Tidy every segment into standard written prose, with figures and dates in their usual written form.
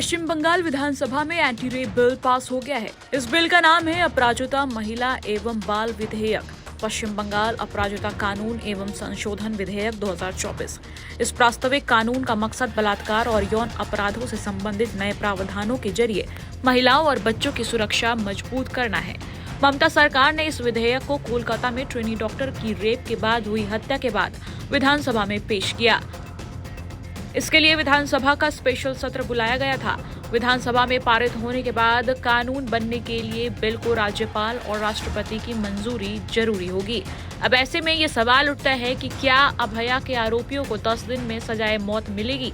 पश्चिम बंगाल विधानसभा में anti rape bill pass हो गया है। इस बिल का नाम है अपराजिता महिला एवं बाल विधेयक, पश्चिम बंगाल अपराजिता कानून एवं संशोधन विधेयक 2024। इस प्रास्ताविक कानून का मकसद बलात्कार और यौन अपराधों से संबंधित नए प्रावधानों के जरिए महिलाओं और बच्चों की सुरक्षा मजबूत करना है। ममता सरकार ने इस विधेयक को कोलकाता में ट्रेनी डॉक्टर की रेप के बाद हुई हत्या के बाद विधानसभा में पेश किया। इसके लिए विधानसभा का स्पेशल सत्र बुलाया गया था। विधानसभा में पारित होने के बाद कानून बनने के लिए बिल को राज्यपाल और राष्ट्रपति की मंजूरी जरूरी होगी। अब ऐसे में ये सवाल उठता है कि क्या अभया के आरोपियों को 10 दिन में सजाए मौत मिलेगी?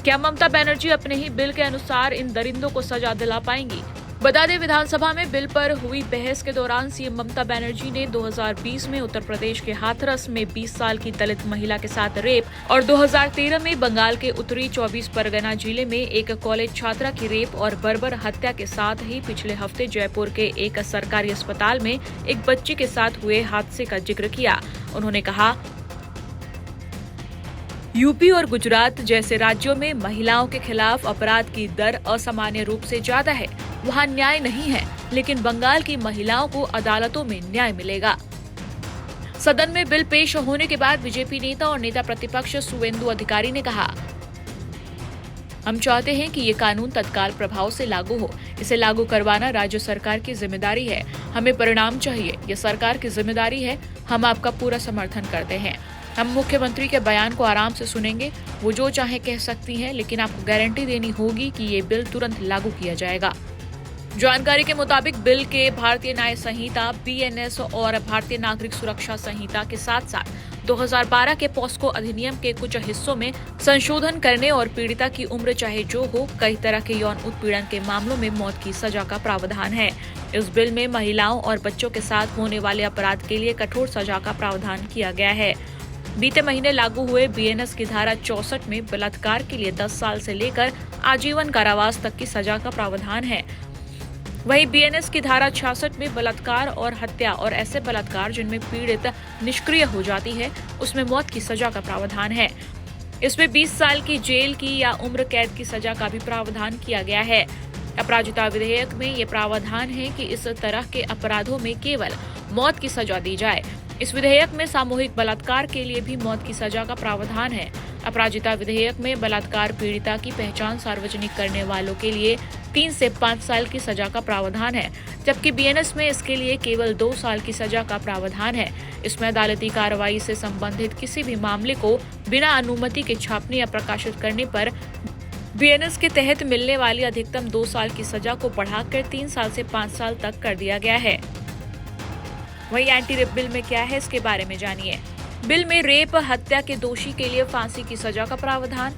क्या ममता बनर्जी अपने ही बिल के अनुसार इन दरिंदों को सजा दिला पाएंगी? बता दें, विधानसभा में बिल पर हुई बहस के दौरान सीएम ममता बनर्जी ने 2020 में उत्तर प्रदेश के हाथरस में 20 साल की दलित महिला के साथ रेप और 2013 में बंगाल के उत्तरी 24 परगना जिले में एक कॉलेज छात्रा की रेप और बर्बर हत्या के साथ ही पिछले हफ्ते जयपुर के एक सरकारी अस्पताल में एक बच्ची के साथ हुए हादसे का जिक्र किया। उन्होंने कहा, यूपी और गुजरात जैसे राज्यों में महिलाओं के खिलाफ अपराध की दर असामान्य रूप से ज्यादा है। वहाँ न्याय नहीं है, लेकिन बंगाल की महिलाओं को अदालतों में न्याय मिलेगा। सदन में बिल पेश होने के बाद बीजेपी नेता और नेता प्रतिपक्ष शुवेंदु अधिकारी ने कहा, हम चाहते हैं कि ये कानून तत्काल प्रभाव से लागू हो। इसे लागू करवाना राज्य सरकार की जिम्मेदारी है। हमें परिणाम चाहिए, ये सरकार की जिम्मेदारी है। हम आपका पूरा समर्थन करते हैं। हम मुख्यमंत्री के बयान को आराम से सुनेंगे। वो जो चाहे कह सकती हैं, लेकिन आपको गारंटी देनी होगी कि ये बिल तुरंत लागू किया जाएगा। जानकारी के मुताबिक बिल के भारतीय न्याय संहिता बीएनएस और भारतीय नागरिक सुरक्षा संहिता के साथ साथ 2012 के पॉस्को अधिनियम के कुछ हिस्सों में संशोधन करने और पीड़िता की उम्र चाहे जो हो, कई तरह के यौन उत्पीड़न के मामलों में मौत की सजा का प्रावधान है। इस बिल में महिलाओं और बच्चों के साथ होने वाले अपराध के लिए कठोर सजा का प्रावधान किया गया है। बीते महीने लागू हुए बीएनएस की धारा 64 में बलात्कार के लिए 10 साल से लेकर आजीवन कारावास तक की सजा का प्रावधान है। वहीं बीएनएस की धारा 66 में बलात्कार और हत्या और ऐसे बलात्कार जिनमें पीड़ित निष्क्रिय हो जाती है, उसमें मौत की सजा का प्रावधान है। इसमें 20 साल की जेल की या उम्र कैद की सजा का भी प्रावधान किया गया है। अपराजिता विधेयक में ये प्रावधान है कि इस तरह के अपराधों में केवल मौत की सजा दी जाए। इस विधेयक में सामूहिक बलात्कार के लिए भी मौत की सजा का प्रावधान है। अपराजिता विधेयक में बलात्कार पीड़िता की पहचान सार्वजनिक करने वालों के लिए 3 से 5 साल की सजा का प्रावधान है, जबकि बीएनएस में इसके लिए केवल 2 साल की सजा का प्रावधान है। इसमें अदालती कार्रवाई से संबंधित किसी भी मामले को बिना अनुमति के छापने या प्रकाशित करने पर बीएनएस के तहत मिलने वाली अधिकतम 2 साल की सजा को बढ़ाकर 3 साल से 5 साल तक कर दिया गया है। वहीं एंटी रेप बिल में क्या है, इसके बारे में जानिए। बिल में रेप हत्या के दोषी के लिए फांसी की सजा का प्रावधान,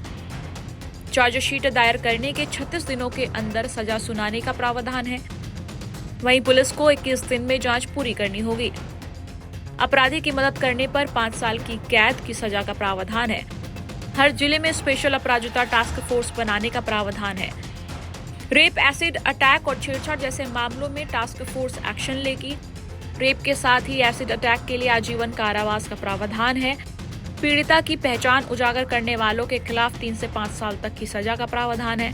चार्जशीट दायर करने के 36 दिनों के अंदर सजा सुनाने का प्रावधान है। वहीं पुलिस को 21 दिन में जांच पूरी करनी होगी। अपराधी की मदद करने पर 5 साल की कैद की सजा का प्रावधान है। हर जिले में स्पेशल अपराजिता टास्क फोर्स बनाने का प्रावधान है। रेप, एसिड अटैक और छेड़छाड़ जैसे मामलों में टास्क फोर्स एक्शन लेगी। रेप के साथ ही एसिड अटैक के लिए आजीवन कारावास का प्रावधान है। पीड़िता की पहचान उजागर करने वालों के खिलाफ 3 से 5 साल तक की सजा का प्रावधान है।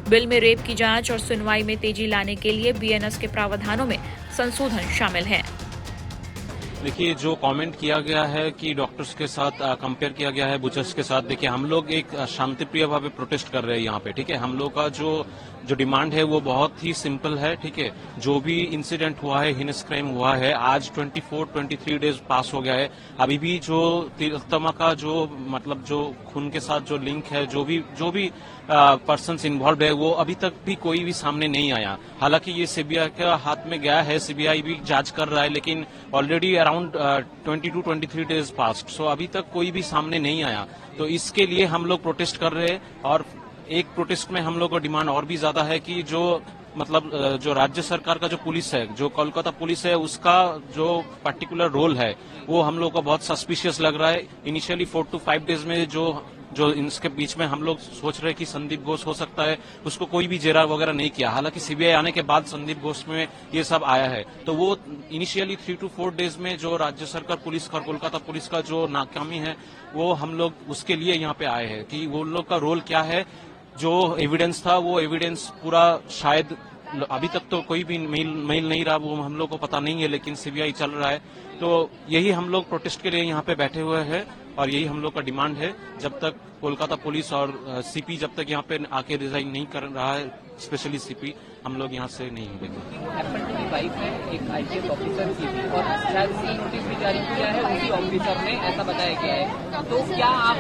बिल में रेप की जांच और सुनवाई में तेजी लाने के लिए बीएनएस के प्रावधानों में संशोधन शामिल हैं। देखिए, जो कमेंट किया गया है कि डॉक्टर्स के साथ कंपेयर किया गया है बुचर्स के साथ, देखिए हम लोग एक शांतिप्रिय भाव प्रोटेस्ट कर रहे हैं यहाँ पे, ठीक है। हम लोग का जो डिमांड है वो बहुत ही सिंपल है, ठीक है। जो भी इंसिडेंट हुआ है, हिनस क्राइम हुआ है, आज 23 डेज पास हो गया है। अभी भी जो तिलोत्तमा का जो खून के साथ जो लिंक है, जो भी पर्सन्स इन्वॉल्व है, वो अभी तक भी कोई भी सामने नहीं आया। हालांकि ये सीबीआई के हाथ में गया है, सीबीआई भी जांच कर रहा है, लेकिन ऑलरेडी अराउंड 22-23 डेज पास्ट, सो अभी तक कोई भी सामने नहीं आया। तो इसके लिए हम लोग प्रोटेस्ट कर रहे हैं। और एक प्रोटेस्ट में हम लोग को डिमांड और भी ज्यादा है कि जो राज्य सरकार का जो पुलिस है, जो कोलकाता पुलिस है, उसका जो पर्टिकुलर रोल है वो हम लोग को बहुत सस्पिशियस लग रहा है। इनिशियली 4 to 5 डेज में जो इनके बीच में हम लोग सोच रहे हैं कि संदीप घोष हो सकता है, उसको कोई भी जेरा वगैरह नहीं किया। हालांकि सीबीआई आने के बाद संदीप घोष में ये सब आया है। तो वो इनिशियली 3 to 4 डेज में जो राज्य सरकार पुलिस और कोलकाता पुलिस का जो नाकामी है, वो हम लोग उसके लिए यहाँ पे आए हैं कि वो लोग का रोल क्या है जो एविडेंस था वो एविडेंस पूरा शायद अभी तक तो कोई भी मेल नहीं रहा, वो हम लोग को पता नहीं है, लेकिन सीबीआई चल रहा है। तो यही हम लोग प्रोटेस्ट के लिए यहाँ पे बैठे हुए हैं और यही हम लोग का डिमांड है। जब तक कोलकाता पुलिस और सीपी जब तक यहाँ पे आके रिजाइन नहीं कर रहा है, स्पेशली सीपी, हम लोग यहाँ से नहीं हिलेंगे। एप्पल की वाइफ है एक आईपीएस ऑफिसर की भी, और शायद उसी नोटिस भी जारी किया है उसी ऑफिसर ने, ऐसा बताया गया है। तो क्या आप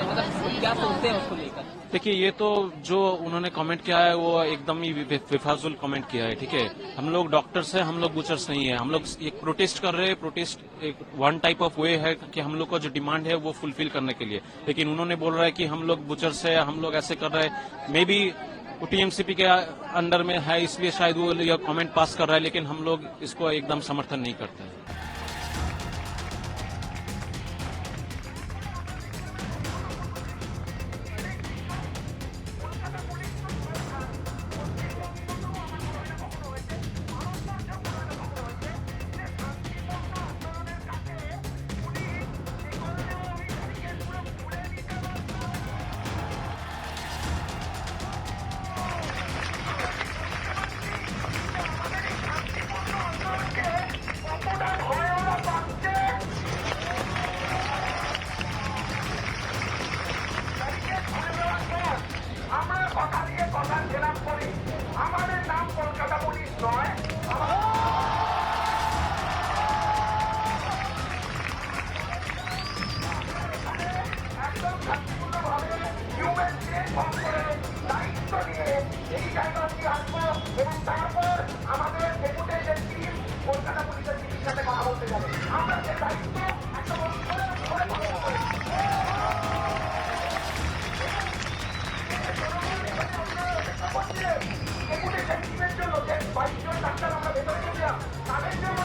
मतलब क्या सोचते हैं उसको लेकर? देखिए, ये तो जो उन्होंने कमेंट किया है वो एकदम ही बेफाजुल कमेंट किया है, ठीक है। हम लोग डॉक्टर्स हैं, हम लोग बुचर्स नहीं है। हम लोग एक प्रोटेस्ट कर रहे हैं। प्रोटेस्ट एक वन टाइप ऑफ वे है कि हम लोग का जो डिमांड है वो फुलफिल करने के लिए, लेकिन उन्होंने बोल रहा है कि हम लोग बुचर्स है, हम लोग ऐसे कर रहे हैं। मे बी टीएमसीपी के अंडर में है, इसलिए शायद वो यह कमेंट पास कर रहा है, लेकिन हम लोग इसको एकदम समर्थन नहीं करते हैं। আমাদের নাম কলকাতা পুলিশ নয়। একদম শান্তিপূর্ণভাবে হিউম্যান ট্রেন ফর্ম করে দায়িত্ব নিয়ে এই জায়গাটি আসবো এবং তারপর আমাদের ডেপুটেশন টিম কলকাতা পুলিশের টিমের সাথে কথা বলতে যাবে। আমরা যে দায়িত্ব একদম ডেপুটেশন টিমের জন্য যে 22 জন ডাক্তার আমরা ভেতরে গেছিলাম তাদের জন্য